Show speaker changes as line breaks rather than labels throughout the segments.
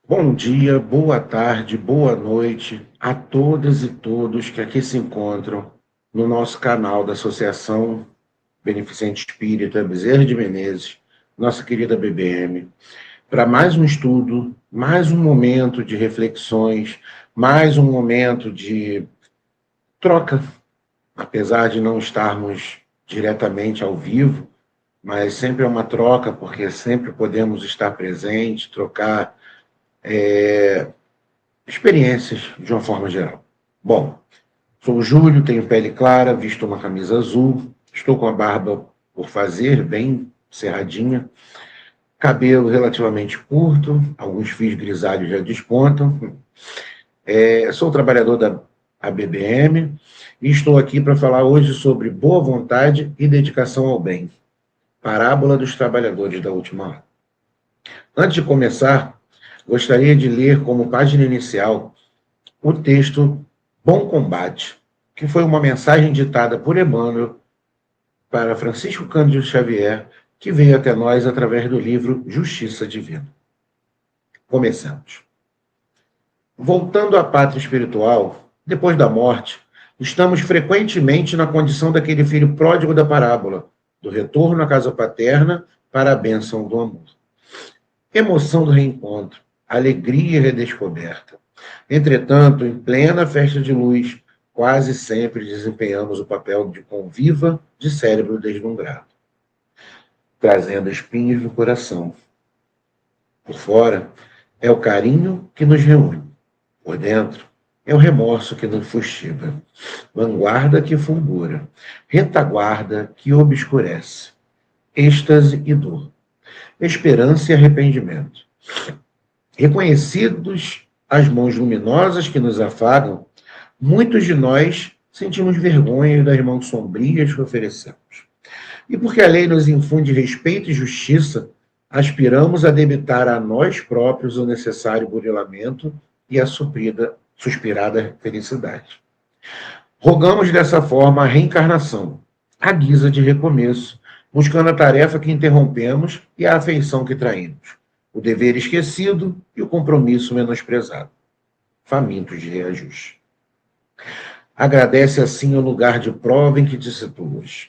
Bom dia, boa tarde, boa noite a todas e todos que aqui se encontram no nosso canal da Associação Beneficente Espírita Bezerra de Menezes, nossa querida BBM, para mais um estudo, mais um momento de reflexões, mais um momento de troca, apesar de não estarmos diretamente ao vivo, mas sempre é uma troca, porque sempre podemos estar presentes, trocar experiências de uma forma geral. Bom, sou o Júlio, tenho pele clara, visto uma camisa azul, estou com a barba por fazer, bem cerradinha, cabelo relativamente curto, alguns fios grisalhos já despontam. Sou trabalhador da ABBM e estou aqui para falar hoje sobre boa vontade e dedicação ao bem. Parábola dos trabalhadores da última hora. Antes de começar, gostaria de ler como página inicial o texto Bom Combate, que foi uma mensagem ditada por Emmanuel para Francisco Cândido Xavier, que veio até nós através do livro Justiça Divina. Começamos. Voltando à pátria espiritual, depois da morte, estamos frequentemente na condição daquele filho pródigo da parábola, do retorno à casa paterna para a bênção do amor. Emoção do reencontro, alegria redescoberta. Entretanto, em plena festa de luz, quase sempre desempenhamos o papel de conviva de cérebro deslumbrado, trazendo espinhos no coração. Por fora, é o carinho que nos reúne. Por dentro, é o remorso que nos fustiga. Vanguarda que fulgura. Retaguarda que obscurece. Êxtase e dor. Esperança e arrependimento. Reconhecidos as mãos luminosas que nos afagam, muitos de nós sentimos vergonha das mãos sombrias que oferecemos. E porque a lei nos infunde respeito e justiça, aspiramos a debitar a nós próprios o necessário burilamento e a suspirada felicidade. Rogamos dessa forma a reencarnação, à guisa de recomeço, buscando a tarefa que interrompemos e a afeição que traímos, o dever esquecido e o compromisso menosprezado, famintos de reajuste. Agradece assim o lugar de prova em que te situas.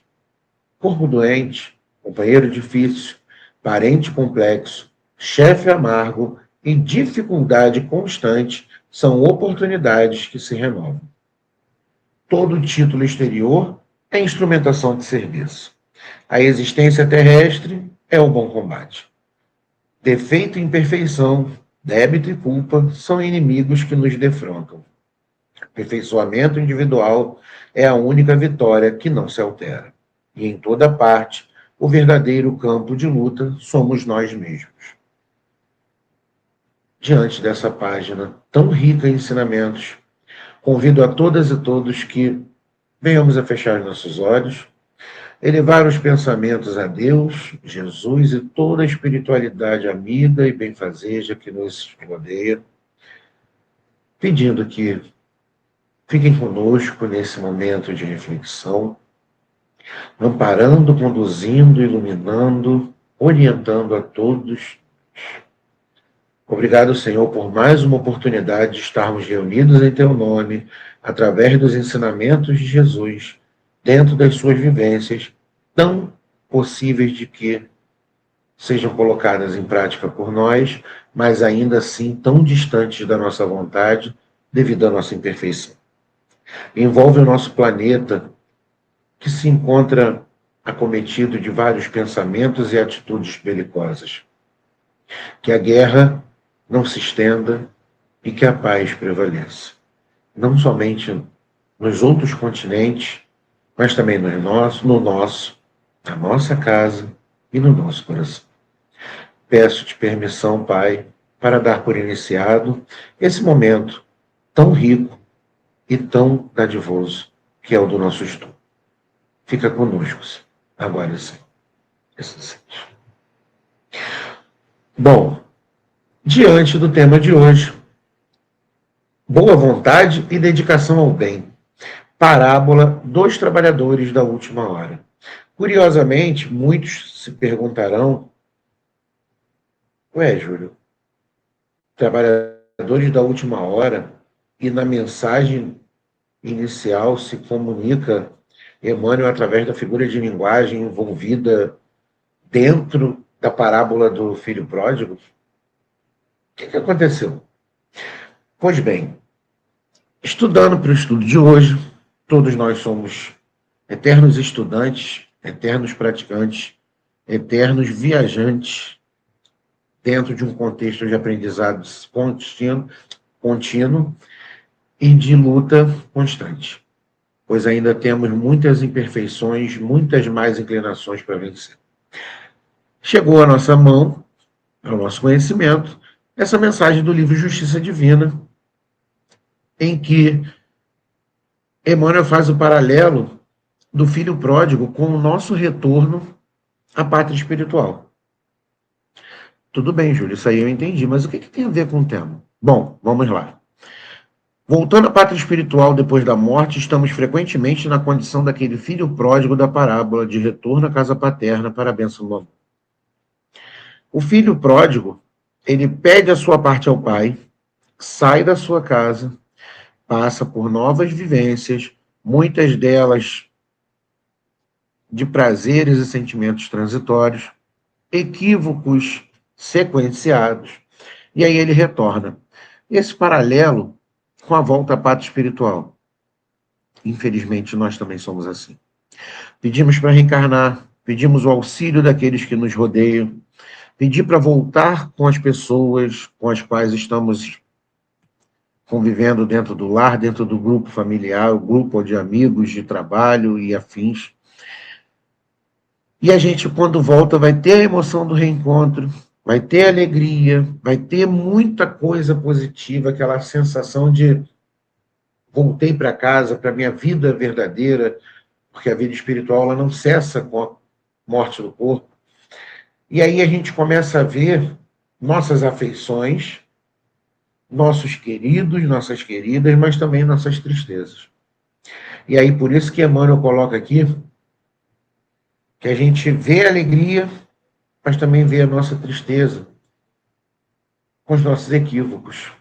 Corpo doente, companheiro difícil, parente complexo, chefe amargo e dificuldade constante são oportunidades que se renovam. Todo título exterior é instrumentação de serviço. A existência terrestre é o bom combate. Defeito e imperfeição, débito e culpa são inimigos que nos defrontam. Aperfeiçoamento individual é a única vitória que não se altera. E em toda parte, o verdadeiro campo de luta somos nós mesmos. Diante dessa página tão rica em ensinamentos, convido a todas e todos que venhamos a fechar nossos olhos, elevar os pensamentos a Deus, Jesus e toda a espiritualidade amiga e benfazeja que nos rodeia, pedindo que fiquem conosco nesse momento de reflexão, amparando, conduzindo, iluminando, orientando a todos. Obrigado, Senhor, por mais uma oportunidade de estarmos reunidos em Teu nome, através dos ensinamentos de Jesus, dentro das suas vivências, tão possíveis de que sejam colocadas em prática por nós, mas ainda assim tão distantes da nossa vontade, devido à nossa imperfeição. Envolve o nosso planeta, que se encontra acometido de vários pensamentos e atitudes belicosas. Que a guerra não se estenda e que a paz prevaleça. Não somente nos outros continentes, mas também no nosso, na nossa casa e no nosso coração. Peço-te permissão, Pai, para dar por iniciado esse momento tão rico e tão dadivoso que é o do nosso estudo. Fica conosco, agora e sempre. Bom, diante do tema de hoje, boa vontade e dedicação ao bem. Parábola dos trabalhadores da última hora. Curiosamente, muitos se perguntarão: ué, Júlio, trabalhadores da última hora, e na mensagem inicial se comunica Emmanuel através da figura de linguagem envolvida dentro da parábola do filho pródigo. O que aconteceu? Pois bem, estudando para o estudo de hoje, todos nós somos eternos estudantes, eternos praticantes, eternos viajantes dentro de um contexto de aprendizado contínuo e de luta constante, pois ainda temos muitas imperfeições, muitas mais inclinações para vencer. Chegou à nossa mão, ao nosso conhecimento, essa mensagem do livro Justiça Divina, em que Emmanuel faz o paralelo do filho pródigo com o nosso retorno à pátria espiritual. Tudo bem, Júlio, isso aí eu entendi, mas o que tem a ver com o tema? Bom, vamos lá. Voltando à pátria espiritual depois da morte, estamos frequentemente na condição daquele filho pródigo da parábola de retorno à casa paterna para a bênção do amor. O filho pródigo, ele pede a sua parte ao pai, sai da sua casa, passa por novas vivências, muitas delas de prazeres e sentimentos transitórios, equívocos sequenciados, e aí ele retorna. Esse paralelo com a volta à pátria espiritual. Infelizmente, nós também somos assim. Pedimos para reencarnar, pedimos o auxílio daqueles que nos rodeiam, pedir para voltar com as pessoas com as quais estamos convivendo dentro do lar, dentro do grupo familiar, o grupo de amigos, de trabalho e afins. E a gente, quando volta, vai ter a emoção do reencontro, vai ter alegria, vai ter muita coisa positiva, aquela sensação de voltei para casa, para a minha vida verdadeira, porque a vida espiritual ela não cessa com a morte do corpo. E aí a gente começa a ver nossas afeições, nossos queridos, nossas queridas, mas também nossas tristezas. E aí por isso que Emmanuel coloca aqui que a gente vê a alegria, mas também vê a nossa tristeza, com os nossos equívocos,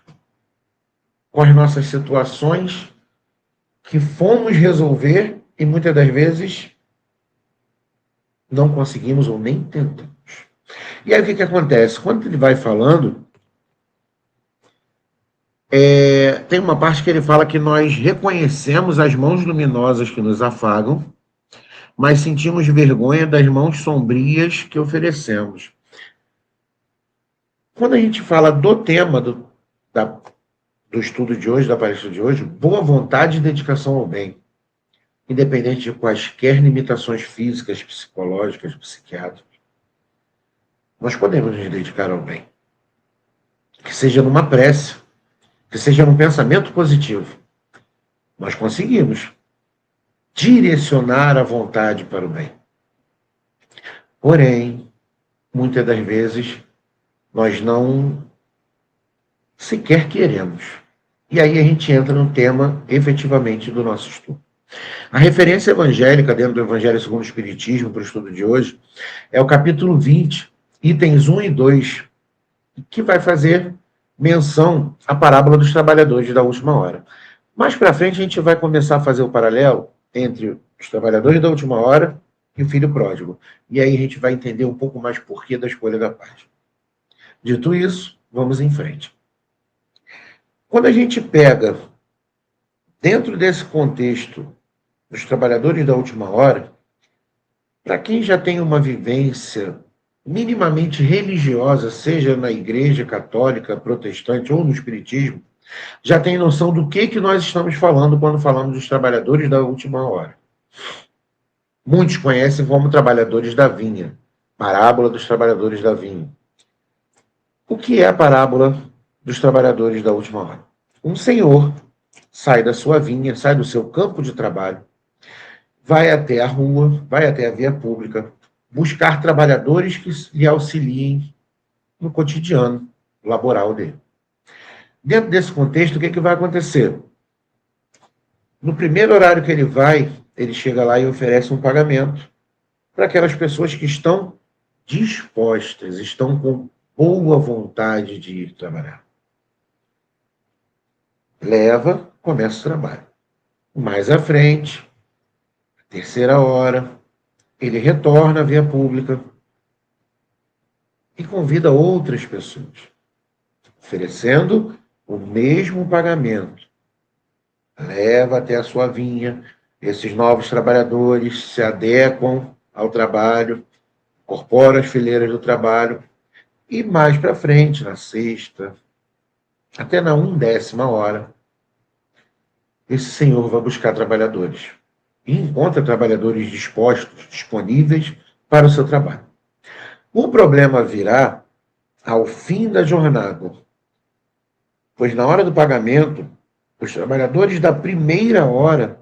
com as nossas situações que fomos resolver e muitas das vezes não conseguimos ou nem tentamos. E aí o que acontece? Quando ele vai falando, tem uma parte que ele fala que nós reconhecemos as mãos luminosas que nos afagam, mas sentimos vergonha das mãos sombrias que oferecemos. Quando a gente fala do tema do estudo de hoje, da palestra de hoje, boa vontade e dedicação ao bem, independente de quaisquer limitações físicas, psicológicas, psiquiátricas, nós podemos nos dedicar ao bem. Que seja numa prece, que seja num pensamento positivo. Nós conseguimos direcionar a vontade para o bem. Porém, muitas das vezes, nós não sequer queremos. E aí a gente entra no tema, efetivamente, do nosso estudo. A referência evangélica, dentro do Evangelho segundo o Espiritismo, para o estudo de hoje, é o capítulo 20, itens 1 e 2, que vai fazer menção à parábola dos trabalhadores da última hora. Mais para frente, a gente vai começar a fazer o paralelo entre os trabalhadores da última hora e o filho pródigo. E aí a gente vai entender um pouco mais porquê da escolha da página. Dito isso, vamos em frente. Quando a gente pega, dentro desse contexto, dos trabalhadores da última hora, para quem já tem uma vivência minimamente religiosa, seja na igreja católica, protestante ou no espiritismo, já tem noção do que nós estamos falando quando falamos dos trabalhadores da última hora. Muitos conhecem como trabalhadores da vinha, parábola dos trabalhadores da vinha. O que é a parábola dos trabalhadores da última hora? Um senhor sai da sua vinha, sai do seu campo de trabalho, vai até a rua, vai até a via pública, buscar trabalhadores que lhe auxiliem no cotidiano laboral dele. Dentro desse contexto, o que vai acontecer? No primeiro horário que ele vai, ele chega lá e oferece um pagamento para aquelas pessoas que estão dispostas, estão com boa vontade de ir trabalhar. leva, começa o trabalho. Mais à frente, terceira hora, ele retorna à via pública e convida outras pessoas, oferecendo o mesmo pagamento. Leva até a sua vinha, esses novos trabalhadores se adequam ao trabalho, incorporam as fileiras do trabalho, e mais para frente, na sexta, até na 1/10ª hora, esse senhor vai buscar trabalhadores e encontra trabalhadores dispostos, disponíveis para o seu trabalho. O problema virá ao fim da jornada, pois na hora do pagamento, os trabalhadores da primeira hora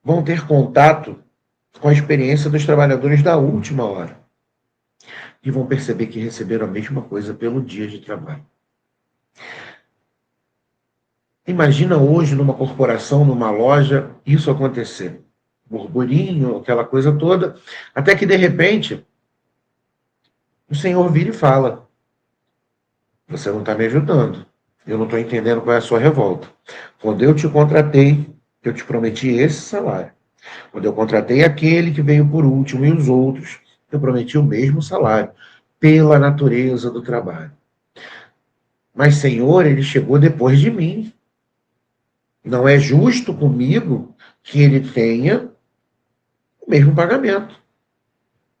vão ter contato com a experiência dos trabalhadores da última hora e vão perceber que receberam a mesma coisa pelo dia de trabalho. Imagina hoje numa corporação, numa loja, isso acontecer. Burburinho, aquela coisa toda, até que de repente o Senhor vira e fala: você não está me ajudando, eu não estou entendendo qual é a sua revolta. Quando eu te contratei, eu te prometi esse salário. Quando eu contratei aquele que veio por último e os outros, eu prometi o mesmo salário, pela natureza do trabalho. Mas, Senhor, ele chegou depois de mim. Não é justo comigo que ele tenha o mesmo pagamento.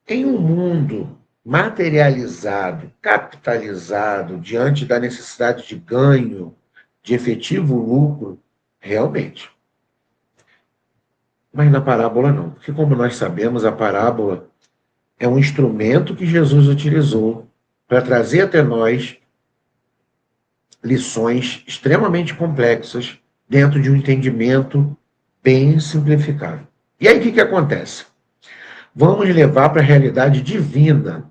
Em um mundo materializado, capitalizado, diante da necessidade de ganho, de efetivo lucro, realmente. Mas na parábola não, porque como nós sabemos, a parábola é um instrumento que Jesus utilizou para trazer até nós lições extremamente complexas dentro de um entendimento bem simplificado. E aí o que acontece? Vamos levar para a realidade divina.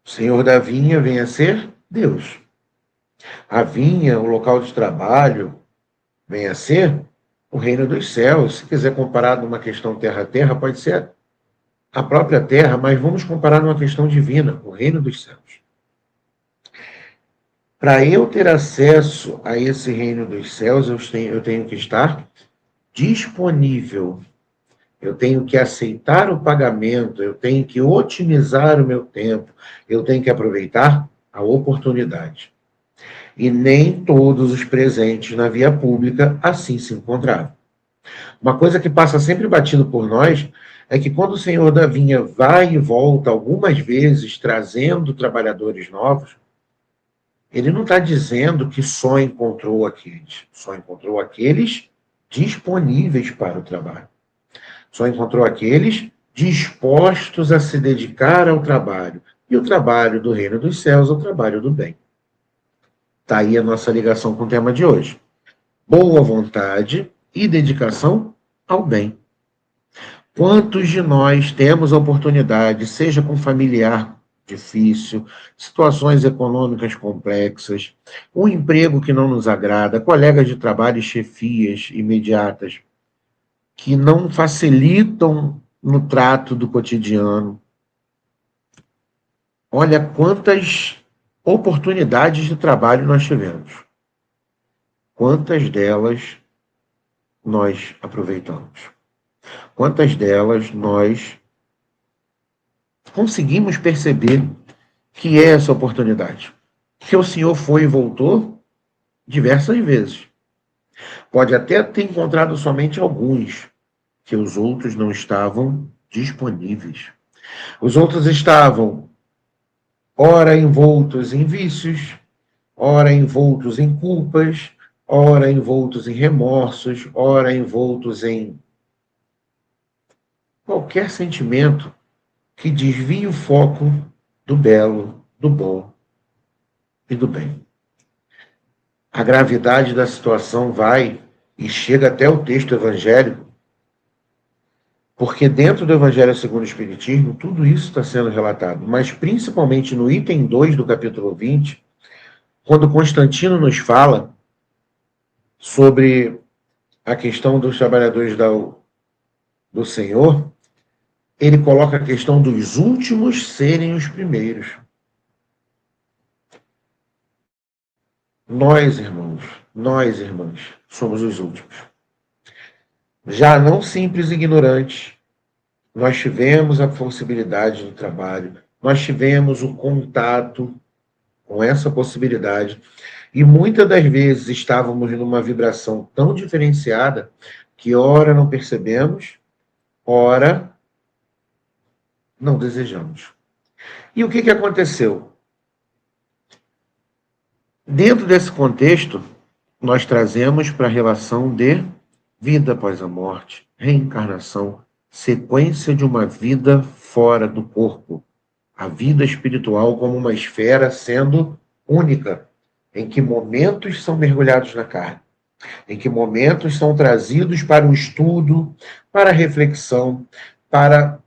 O Senhor da vinha vem a ser Deus. A vinha, o local de trabalho, vem a ser o reino dos céus. Se quiser comparar numa questão terra-terra, pode ser a própria terra, mas vamos comparar numa questão divina, o reino dos céus. Para eu ter acesso a esse reino dos céus, eu tenho que estar disponível. Eu tenho que aceitar o pagamento, eu tenho que otimizar o meu tempo, eu tenho que aproveitar a oportunidade. E nem todos os presentes na via pública assim se encontravam. Uma coisa que passa sempre batido por nós é que quando o senhor da vinha vai e volta algumas vezes trazendo trabalhadores novos, ele não está dizendo que só encontrou aqueles disponíveis para o trabalho. Só encontrou aqueles dispostos a se dedicar ao trabalho. E o trabalho do reino dos céus é o trabalho do bem. Está aí a nossa ligação com o tema de hoje. Boa vontade e dedicação ao bem. Quantos de nós temos a oportunidade, seja com familiar difícil, situações econômicas complexas, um emprego que não nos agrada, colegas de trabalho e chefias imediatas que não facilitam no trato do cotidiano. Olha quantas oportunidades de trabalho nós tivemos. Quantas delas nós aproveitamos? Quantas delas nós conseguimos perceber que é essa oportunidade? Que o Senhor foi e voltou diversas vezes. Pode até ter encontrado somente alguns, que os outros não estavam disponíveis. Os outros estavam, ora envoltos em vícios, ora envoltos em culpas, ora envoltos em remorsos, ora envoltos em qualquer sentimento que desvie o foco do belo, do bom e do bem. A gravidade da situação vai e chega até o texto evangélico, porque dentro do Evangelho segundo o Espiritismo, tudo isso está sendo relatado, mas principalmente no item 2 do capítulo 20, quando Constantino nos fala sobre a questão dos trabalhadores do Senhor, ele coloca a questão dos últimos serem os primeiros. nós, irmãs, somos os últimos. Já não simples ignorantes, nós tivemos a possibilidade do trabalho, nós tivemos o contato com essa possibilidade, e muitas das vezes estávamos numa vibração tão diferenciada que ora não percebemos, ora não desejamos. E o que aconteceu? Dentro desse contexto, nós trazemos para a relação de vida após a morte, reencarnação, sequência de uma vida fora do corpo, a vida espiritual como uma esfera sendo única, em que momentos são mergulhados na carne, em que momentos são trazidos para o estudo, para a reflexão, para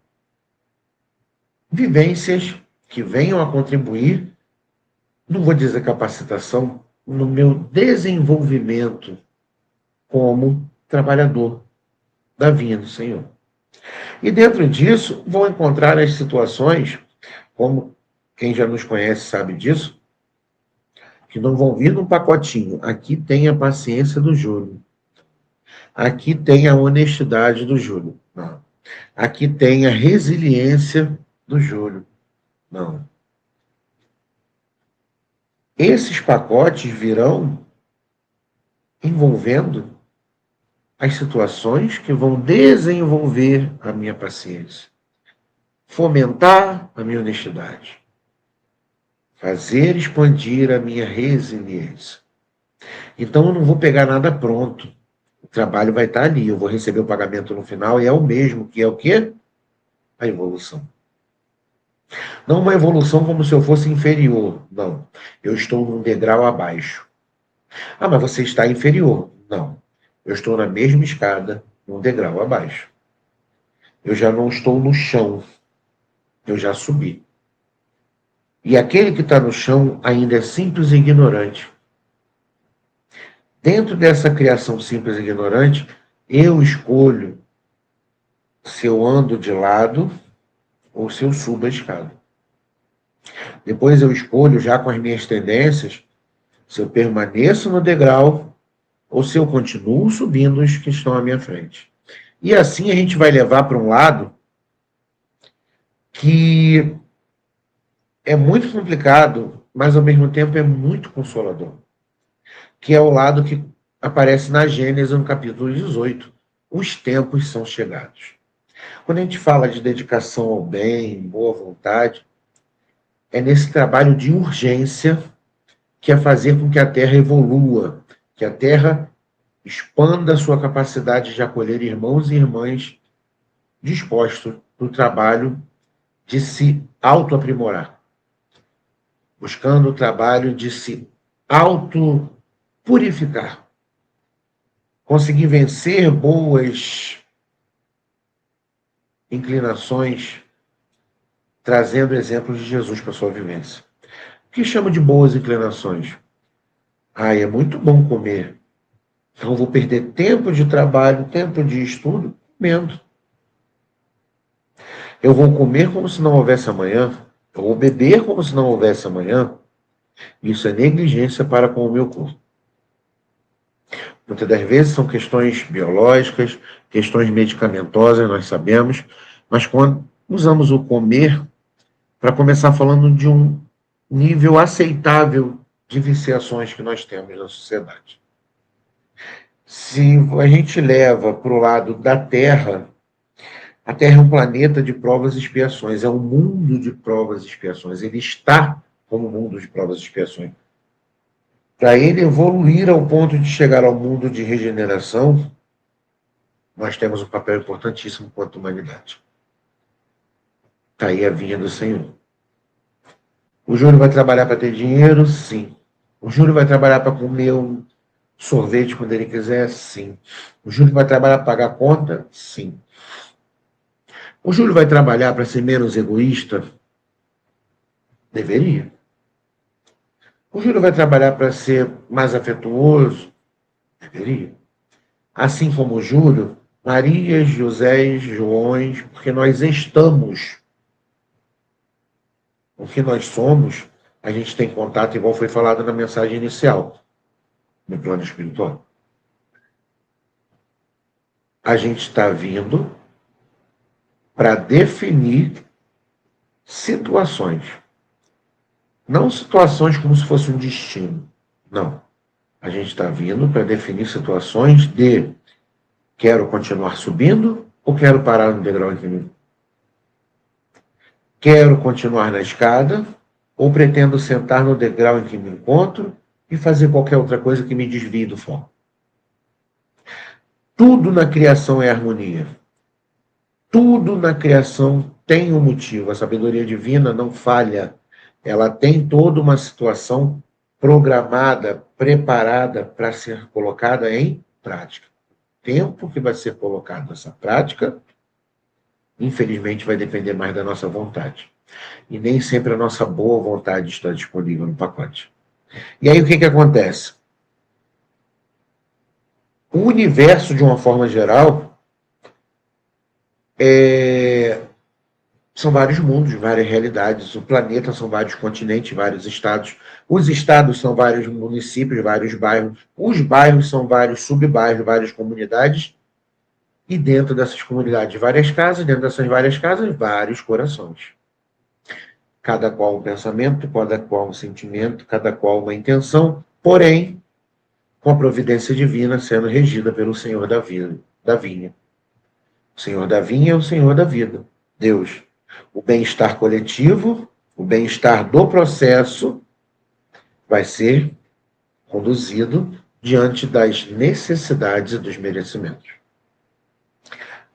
vivências que venham a contribuir, não vou dizer capacitação, no meu desenvolvimento como trabalhador da vinha do Senhor. E dentro disso, vou encontrar as situações, como quem já nos conhece sabe disso, que não vão vir num pacotinho. Aqui tem a paciência do Júlio. Aqui tem a honestidade do Júlio. Não. Aqui tem a resiliência do Júlio. Não. Esses pacotes virão envolvendo as situações que vão desenvolver a minha paciência, fomentar a minha honestidade, fazer expandir a minha resiliência. Então eu não vou pegar nada pronto. O trabalho vai estar ali, eu vou receber o pagamento no final e é o mesmo, que é o quê? A evolução. Não uma evolução como se eu fosse inferior, não. Eu estou num degrau abaixo. Ah, mas você está inferior. Não. Eu estou na mesma escada, num degrau abaixo. Eu já não estou no chão. Eu já subi. E aquele que está no chão ainda é simples e ignorante. Dentro dessa criação simples e ignorante, eu escolho se eu ando de lado ou se eu subo a escada. Depois eu escolho, já com as minhas tendências, se eu permaneço no degrau ou se eu continuo subindo os que estão à minha frente. E assim a gente vai levar para um lado que é muito complicado, mas ao mesmo tempo é muito consolador, que é o lado que aparece na Gênesis, no capítulo 18. Os tempos são chegados. Quando a gente fala de dedicação ao bem, boa vontade, é nesse trabalho de urgência que é fazer com que a Terra evolua, que a Terra expanda a sua capacidade de acolher irmãos e irmãs dispostos para o trabalho de se auto-aprimorar, buscando o trabalho de se auto-purificar, conseguir vencer boas inclinações, trazendo exemplos de Jesus para a sua vivência. O que chama de boas inclinações? É muito bom comer. Então, vou perder tempo de trabalho, tempo de estudo, comendo. Eu vou comer como se não houvesse amanhã. Eu vou beber como se não houvesse amanhã. Isso é negligência para com o meu corpo. Muitas das vezes são questões biológicas, questões medicamentosas, nós sabemos, mas quando usamos o comer para começar falando de um nível aceitável de viciações que nós temos na sociedade. Se a gente leva para o lado da Terra, a Terra é um planeta de provas e expiações, é um mundo de provas e expiações. Ele está como mundo de provas e expiações. Para ele evoluir ao ponto de chegar ao mundo de regeneração, nós temos um papel importantíssimo quanto humanidade. Está aí a vinha do Senhor. O Júlio vai trabalhar para ter dinheiro? Sim. O Júlio vai trabalhar para comer um sorvete quando ele quiser? Sim. O Júlio vai trabalhar para pagar conta? Sim. O Júlio vai trabalhar para ser menos egoísta? Deveria. O Júlio vai trabalhar para ser mais afetuoso? Deveria. Assim como o Júlio, Marias, Josés, Joões, porque nós estamos. O que nós somos, a gente tem contato, igual foi falado na mensagem inicial. no plano espiritual. A gente está vindo para definir situações. Não situações como se fosse um destino. Não. A gente está vindo para definir situações de quero continuar subindo ou quero parar no degrau em que me... Quero continuar na escada ou pretendo sentar no degrau em que me encontro e fazer qualquer outra coisa que me desvie do foco. Tudo na criação é harmonia. Tudo na criação tem um motivo. A sabedoria divina não falha. Ela tem toda uma situação programada, preparada para ser colocada em prática. O tempo que vai ser colocado nessa prática, infelizmente, vai depender mais da nossa vontade. E nem sempre a nossa boa vontade está disponível no pacote. E aí o que acontece? O universo, de uma forma geral, são vários mundos, várias realidades. O planeta são vários continentes, vários estados. Os estados são vários municípios, vários bairros. Os bairros são vários sub-bairros, várias comunidades. E dentro dessas comunidades, várias casas. Dentro dessas várias casas, vários corações. Cada qual um pensamento, cada qual um sentimento, cada qual uma intenção. Porém, com a providência divina sendo regida pelo Senhor da vinha. O Senhor da vinha é o Senhor da vida, Deus. O bem-estar coletivo, o bem-estar do processo vai ser conduzido diante das necessidades e dos merecimentos.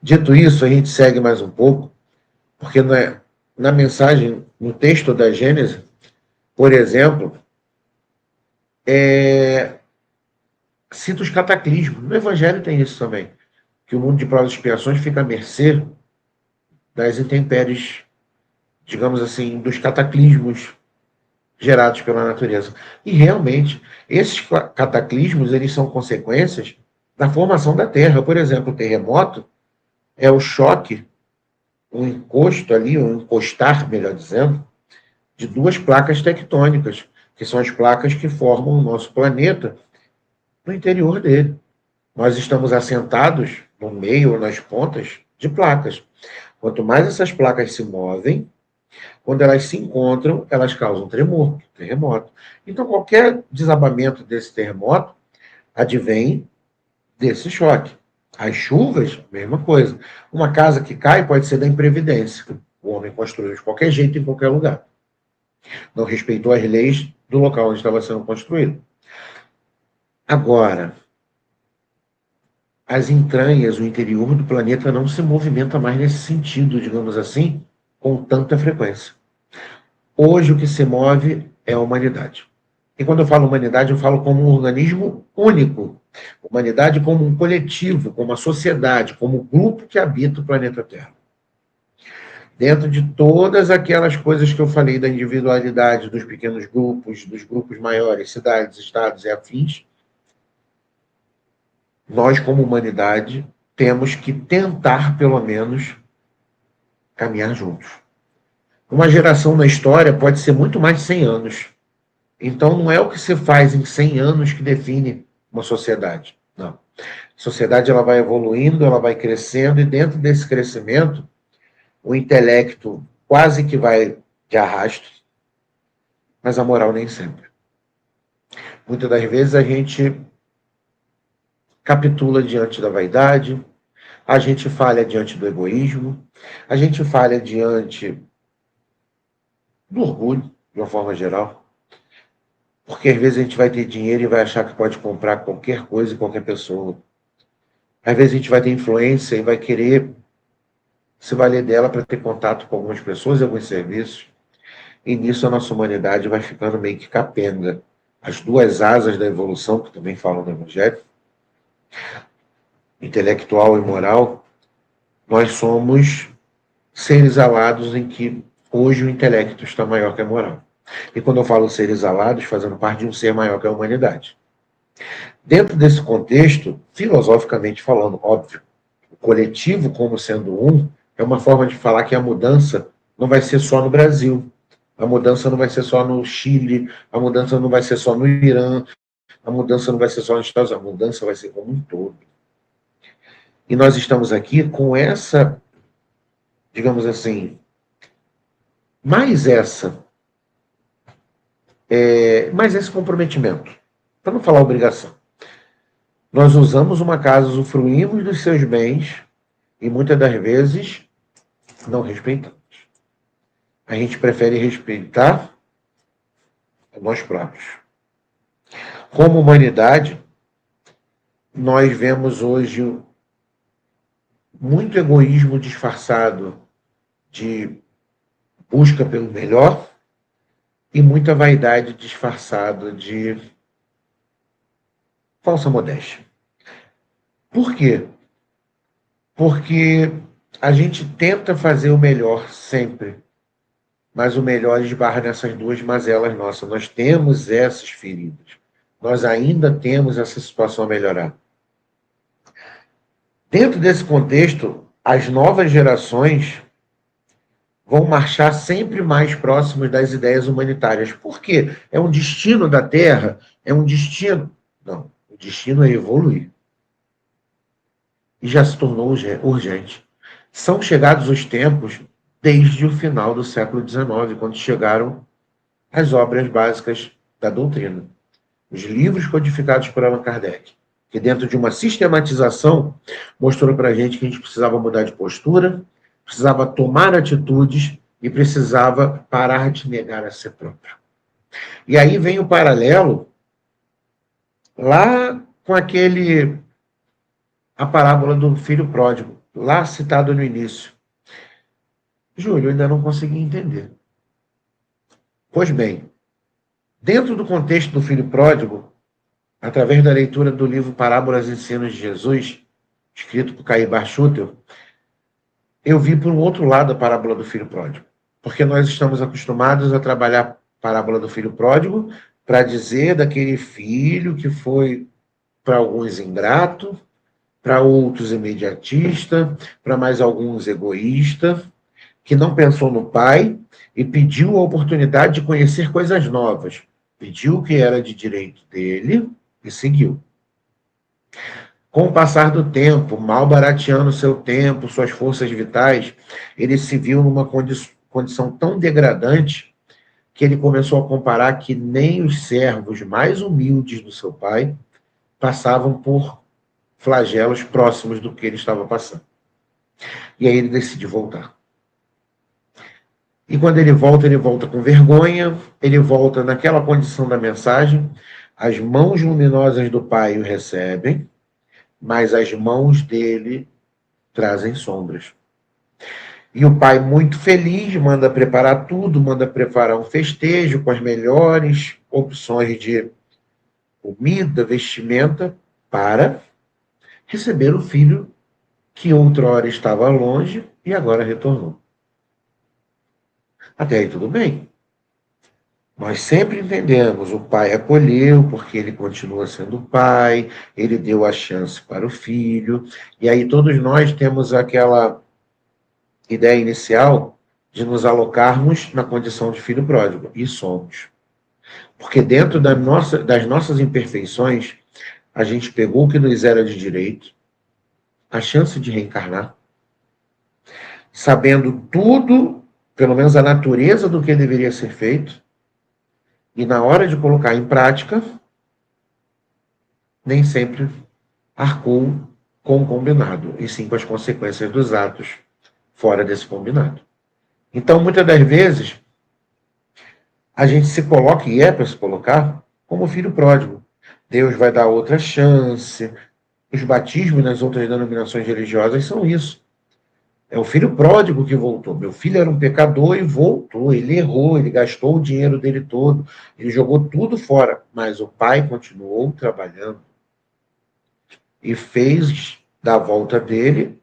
Dito isso, a gente segue mais um pouco, porque na mensagem, no texto da Gênesis, por exemplo, cita os cataclismos. No Evangelho tem isso também, que o mundo de provas e expiações fica à mercê das intempéries, digamos assim, dos cataclismos gerados pela natureza. E realmente, esses cataclismos, eles são consequências da formação da Terra. Por exemplo, o terremoto é o choque, o encosto ali, o encostar, melhor dizendo, de duas placas tectônicas, que são as placas que formam o nosso planeta no interior dele. Nós estamos assentados no meio ou nas pontas de placas. Quanto mais essas placas se movem, quando elas se encontram, elas causam tremor, terremoto. Então, qualquer desabamento desse terremoto advém desse choque. As chuvas, mesma coisa. Uma casa que cai pode ser da imprevidência. O homem construiu de qualquer jeito, em qualquer lugar. Não respeitou as leis do local onde estava sendo construído. Agora, as entranhas, o interior do planeta não se movimenta mais nesse sentido, digamos assim, com tanta frequência. Hoje o que se move é a humanidade. E quando eu falo humanidade, eu falo como um organismo único. Humanidade como um coletivo, como uma sociedade, como um grupo que habita o planeta Terra. Dentro de todas aquelas coisas que eu falei da individualidade dos pequenos grupos, dos grupos maiores, cidades, estados e afins, nós, como humanidade, temos que tentar, pelo menos, caminhar juntos. Uma geração na história pode ser muito mais de 100 anos. Então, não é o que se faz em 100 anos que define uma sociedade. Não. A sociedade ela vai evoluindo, ela vai crescendo, e dentro desse crescimento, o intelecto quase que vai de arrasto, mas a moral nem sempre. Muitas das vezes a gente capitula diante da vaidade, a gente falha diante do egoísmo, a gente falha diante do orgulho, de uma forma geral. Porque às vezes a gente vai ter dinheiro e vai achar que pode comprar qualquer coisa e qualquer pessoa. Às vezes a gente vai ter influência e vai querer se valer dela para ter contato com algumas pessoas e alguns serviços. E nisso a nossa humanidade vai ficando meio que capenga. As duas asas da evolução, que também falam no Evangelho, intelectual e moral, nós somos seres alados em que hoje o intelecto está maior que a moral. E quando eu falo seres alados, fazendo parte de um ser maior que a humanidade. Dentro desse contexto, filosoficamente falando, óbvio, o coletivo como sendo um, é uma forma de falar que a mudança não vai ser só no Brasil, a mudança não vai ser só no Chile, a mudança não vai ser só no Irã, a mudança não vai ser só nos Estados Unidos, a mudança vai ser como um todo. E nós estamos aqui com essa, digamos assim, mais esse comprometimento, para não falar obrigação. Nós usamos uma casa, usufruímos dos seus bens e muitas das vezes não respeitamos. A gente prefere respeitar a nós próprios. Como humanidade, nós vemos hoje muito egoísmo disfarçado de busca pelo melhor e muita vaidade disfarçada de falsa modéstia. Por quê? Porque a gente tenta fazer o melhor sempre, mas o melhor esbarra nessas duas mazelas nossas. Nós temos essas feridas. Nós ainda temos essa situação a melhorar. Dentro desse contexto, as novas gerações vão marchar sempre mais próximos das ideias humanitárias. Por quê? É um destino da Terra? É um destino? Não. O destino é evoluir. E já se tornou urgente. São chegados os tempos desde o final do século XIX, quando chegaram as obras básicas da doutrina. Os livros codificados por Allan Kardec, que dentro de uma sistematização mostrou para a gente que a gente precisava mudar de postura, precisava tomar atitudes e precisava parar de negar a si próprio. E aí vem o paralelo lá com a parábola do filho pródigo, lá citado no início. Júlio, eu ainda não consegui entender. Pois bem, dentro do contexto do filho pródigo, através da leitura do livro Parábolas e Ensinos de Jesus, escrito por Caí Barchutel, eu vi por um outro lado a parábola do filho pródigo. Porque nós estamos acostumados a trabalhar a parábola do filho pródigo para dizer daquele filho que foi, para alguns, ingrato, para outros imediatista, para mais alguns egoísta, que não pensou no pai e pediu a oportunidade de conhecer coisas novas. Pediu o que era de direito dele e seguiu. Com o passar do tempo, mal barateando seu tempo, suas forças vitais, ele se viu numa condição tão degradante que ele começou a comparar que nem os servos mais humildes do seu pai passavam por flagelos próximos do que ele estava passando. E aí ele decide voltar. E quando ele volta com vergonha, ele volta naquela condição da mensagem, as mãos luminosas do pai o recebem, mas as mãos dele trazem sombras. E o pai, muito feliz, manda preparar tudo, manda preparar um festejo com as melhores opções de comida, vestimenta, para receber o filho que outrora estava longe e agora retornou. Até aí tudo bem. Nós sempre entendemos, o pai acolheu porque ele continua sendo pai, ele deu a chance para o filho, e aí todos nós temos aquela ideia inicial de nos alocarmos na condição de filho pródigo, e somos. Porque dentro das nossas imperfeições, a gente pegou o que nos era de direito, a chance de reencarnar, sabendo tudo, pelo menos a natureza do que deveria ser feito, e na hora de colocar em prática, nem sempre arcou com o combinado, e sim com as consequências dos atos fora desse combinado. Então, muitas das vezes, a gente se coloca, e é para se colocar, como filho pródigo. Deus vai dar outra chance. Os batismos nas outras denominações religiosas são isso. É o filho pródigo que voltou. Meu filho era um pecador e voltou. Ele errou, ele gastou o dinheiro dele todo, ele jogou tudo fora. Mas o pai continuou trabalhando e fez da volta dele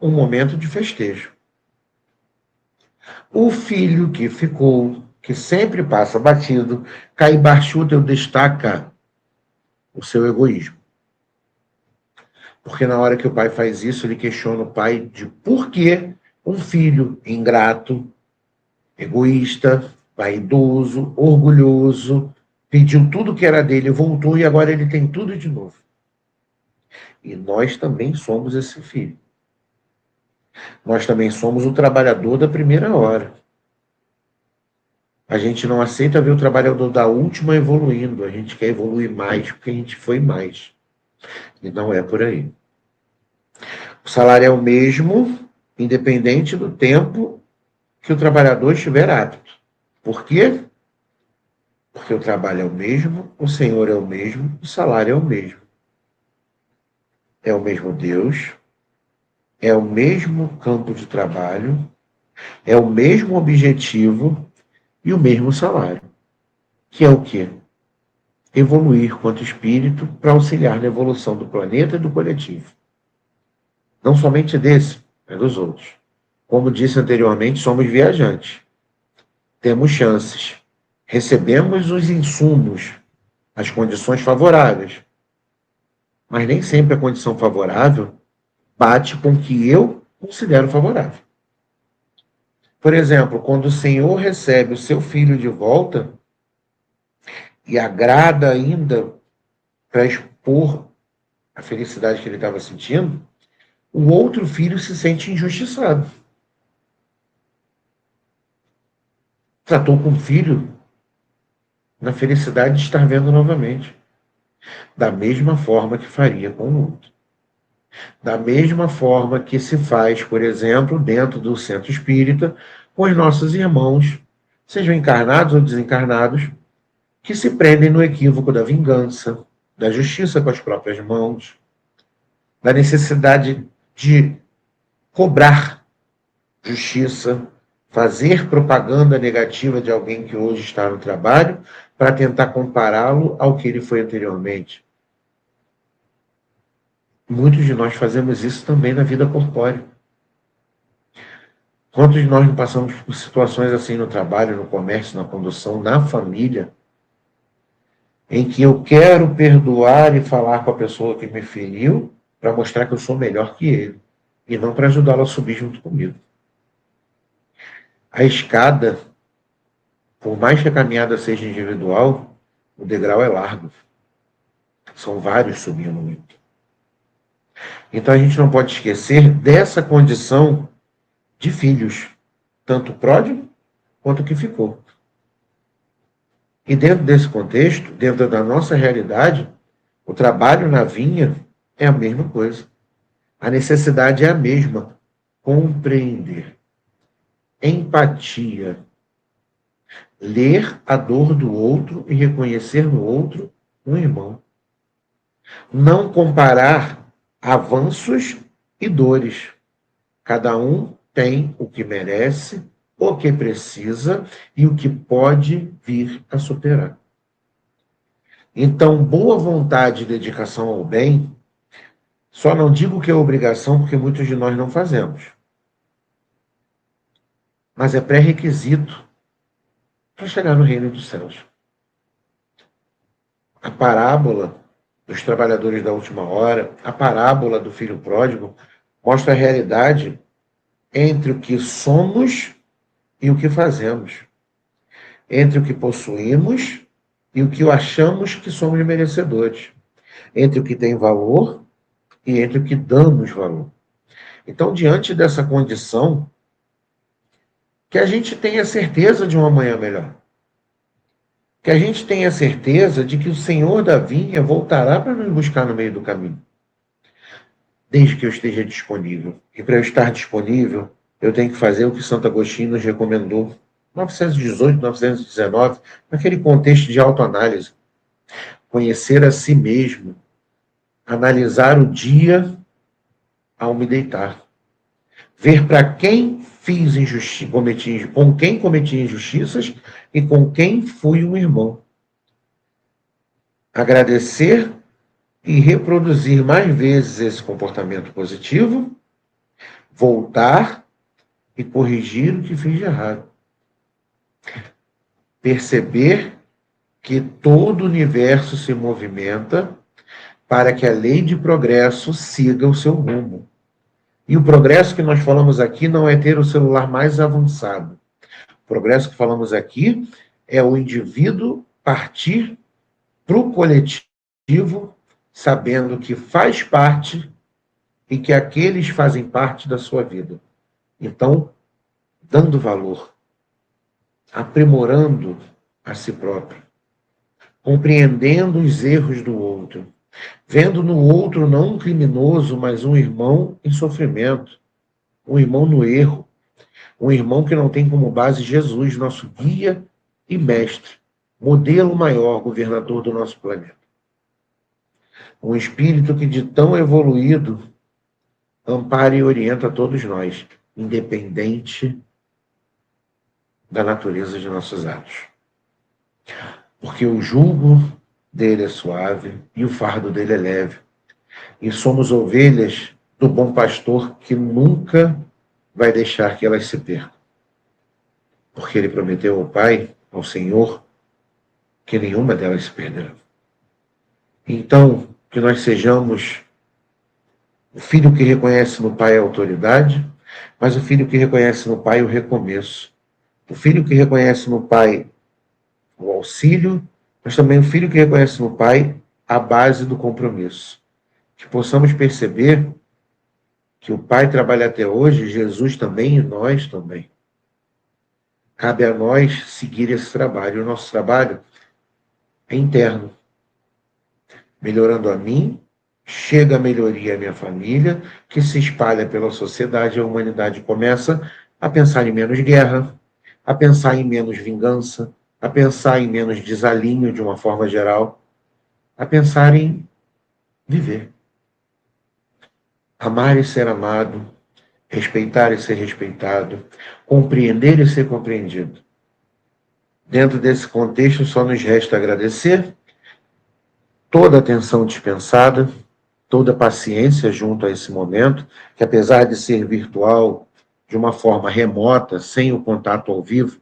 um momento de festejo. O filho que ficou, que sempre passa batido, Caí Barchutel destaca o seu egoísmo. Porque na hora que o pai faz isso, ele questiona o pai de por que um filho ingrato, egoísta, vaidoso, orgulhoso, pediu tudo que era dele, voltou e agora ele tem tudo de novo. E nós também somos esse filho. Nós também somos o trabalhador da primeira hora. A gente não aceita ver o trabalhador da última evoluindo. A gente quer evoluir mais porque a gente foi mais. E não é por aí. O salário é o mesmo, independente do tempo que o trabalhador estiver apto. Por quê? Porque o trabalho é o mesmo, o Senhor é o mesmo, o salário é o mesmo. É o mesmo Deus, é o mesmo campo de trabalho, é o mesmo objetivo e o mesmo salário. Que é o quê? Evoluir quanto espírito para auxiliar na evolução do planeta e do coletivo. Não somente desse, mas dos outros. Como disse anteriormente, somos viajantes. Temos chances. Recebemos os insumos, as condições favoráveis. Mas nem sempre a condição favorável bate com o que eu considero favorável. Por exemplo, quando o Senhor recebe o seu filho de volta e agrada ainda para expor a felicidade que ele estava sentindo, o outro filho se sente injustiçado. Tratou com o filho na felicidade de estar vendo novamente, da mesma forma que faria com o outro. Da mesma forma que se faz, por exemplo, dentro do centro espírita, com os nossos irmãos, sejam encarnados ou desencarnados, que se prendem no equívoco da vingança, da justiça com as próprias mãos, da necessidade de cobrar justiça, fazer propaganda negativa de alguém que hoje está no trabalho, para tentar compará-lo ao que ele foi anteriormente. Muitos de nós fazemos isso também na vida corpórea. Quantos de nós não passamos por situações assim no trabalho, no comércio, na condução, na família, em que eu quero perdoar e falar com a pessoa que me feriu para mostrar que eu sou melhor que ele e não para ajudá-lo a subir junto comigo. A escada, por mais que a caminhada seja individual, o degrau é largo. São vários subindo muito. Então a gente não pode esquecer dessa condição de filhos, tanto o pródigo quanto o que ficou. E dentro desse contexto, dentro da nossa realidade, o trabalho na vinha é a mesma coisa. A necessidade é a mesma. Compreender. Empatia. Ler a dor do outro e reconhecer no outro um irmão. Não comparar avanços e dores. Cada um tem o que merece, o que precisa e o que pode vir a superar. Então, boa vontade e dedicação ao bem, só não digo que é obrigação, porque muitos de nós não fazemos. Mas é pré-requisito para chegar no reino dos céus. A parábola dos trabalhadores da última hora, a parábola do filho pródigo, mostra a realidade entre o que somos e o que fazemos. Entre o que possuímos e o que achamos que somos merecedores. Entre o que tem valor e entre o que damos valor. Então, diante dessa condição, que a gente tenha certeza de um amanhã melhor. Que a gente tenha certeza de que o Senhor da vinha voltará para nos buscar no meio do caminho. Desde que eu esteja disponível. E para eu estar disponível, eu tenho que fazer o que Santo Agostinho nos recomendou. 918, 919, naquele contexto de autoanálise. Conhecer a si mesmo. Analisar o dia ao me deitar. Ver para quem fiz injustiça, com quem cometi injustiças e com quem fui um irmão. Agradecer e reproduzir mais vezes esse comportamento positivo, voltar e corrigir o que fiz de errado. Perceber que todo o universo se movimenta para que a lei de progresso siga o seu rumo. E o progresso que nós falamos aqui não é ter o celular mais avançado. O progresso que falamos aqui é o indivíduo partir para o coletivo, sabendo que faz parte e que aqueles fazem parte da sua vida. Então, dando valor, aprimorando a si próprio, compreendendo os erros do outro, vendo no outro não um criminoso, mas um irmão em sofrimento, um irmão no erro, um irmão que não tem como base Jesus, nosso guia e mestre, modelo maior, governador do nosso planeta. Um espírito que de tão evoluído ampara e orienta todos nós, independente da natureza de nossos atos. Porque o jugo dele é suave e o fardo dele é leve. E somos ovelhas do bom pastor que nunca vai deixar que elas se percam. Porque ele prometeu ao Pai, ao Senhor, que nenhuma delas se perderá. Então, que nós sejamos o filho que reconhece no Pai a autoridade, mas o filho que reconhece no Pai o recomeço. O filho que reconhece no Pai o auxílio, mas também o filho que reconhece no Pai a base do compromisso. Que possamos perceber que o Pai trabalha até hoje, Jesus também e nós também. Cabe a nós seguir esse trabalho. O nosso trabalho é interno. Melhorando a mim, chega a melhoria à minha família, que se espalha pela sociedade, a humanidade começa a pensar em menos guerra, a pensar em menos vingança, a pensar em menos desalinho de uma forma geral, a pensar em viver. Amar e ser amado, respeitar e ser respeitado, compreender e ser compreendido. Dentro desse contexto, só nos resta agradecer toda a atenção dispensada, toda a paciência junto a esse momento, que apesar de ser virtual, de uma forma remota, sem o contato ao vivo,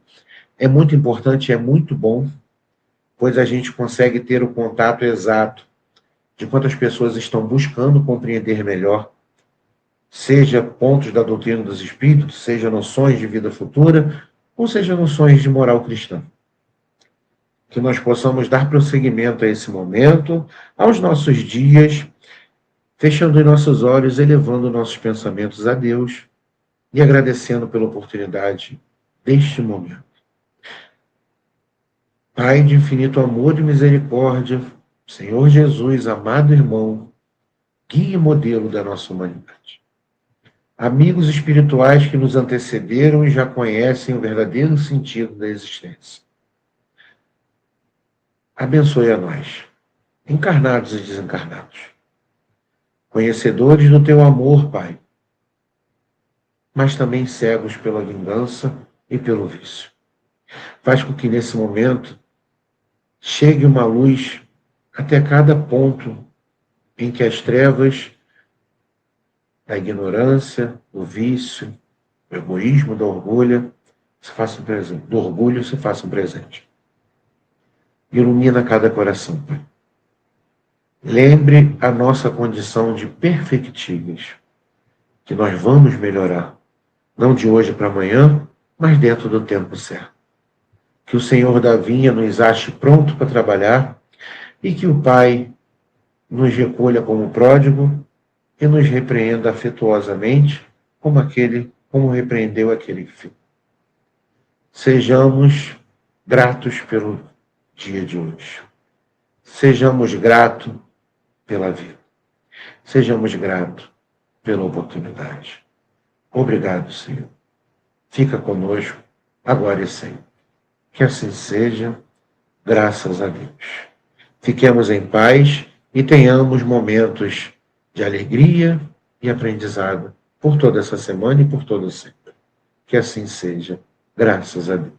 é muito importante, é muito bom, pois a gente consegue ter o contato exato de quantas pessoas estão buscando compreender melhor, seja pontos da doutrina dos espíritos, seja noções de vida futura, ou seja noções de moral cristã. Que nós possamos dar prosseguimento a esse momento, aos nossos dias, fechando os nossos olhos, elevando nossos pensamentos a Deus e agradecendo pela oportunidade deste momento. Pai de infinito amor e misericórdia, Senhor Jesus, amado irmão, guia e modelo da nossa humanidade. Amigos espirituais que nos antecederam e já conhecem o verdadeiro sentido da existência. Abençoe a nós, encarnados e desencarnados, conhecedores do teu amor, Pai, mas também cegos pela vingança e pelo vício. Faz com que nesse momento chegue uma luz até cada ponto em que as trevas da ignorância, do vício, do egoísmo, do orgulho se façam presente. Ilumina cada coração, Pai. Lembre a nossa condição de perfectíveis, que nós vamos melhorar, não de hoje para amanhã, mas dentro do tempo certo. Que o Senhor da vinha nos ache pronto para trabalhar e que o Pai nos recolha como pródigo e nos repreenda afetuosamente como repreendeu aquele filho. Sejamos gratos pelo dia de hoje. Sejamos gratos pela vida. Sejamos gratos pela oportunidade. Obrigado, Senhor. Fica conosco, agora e sempre. Que assim seja, graças a Deus. Fiquemos em paz e tenhamos momentos de alegria e aprendizado por toda essa semana e por todo sempre. Que assim seja, graças a Deus.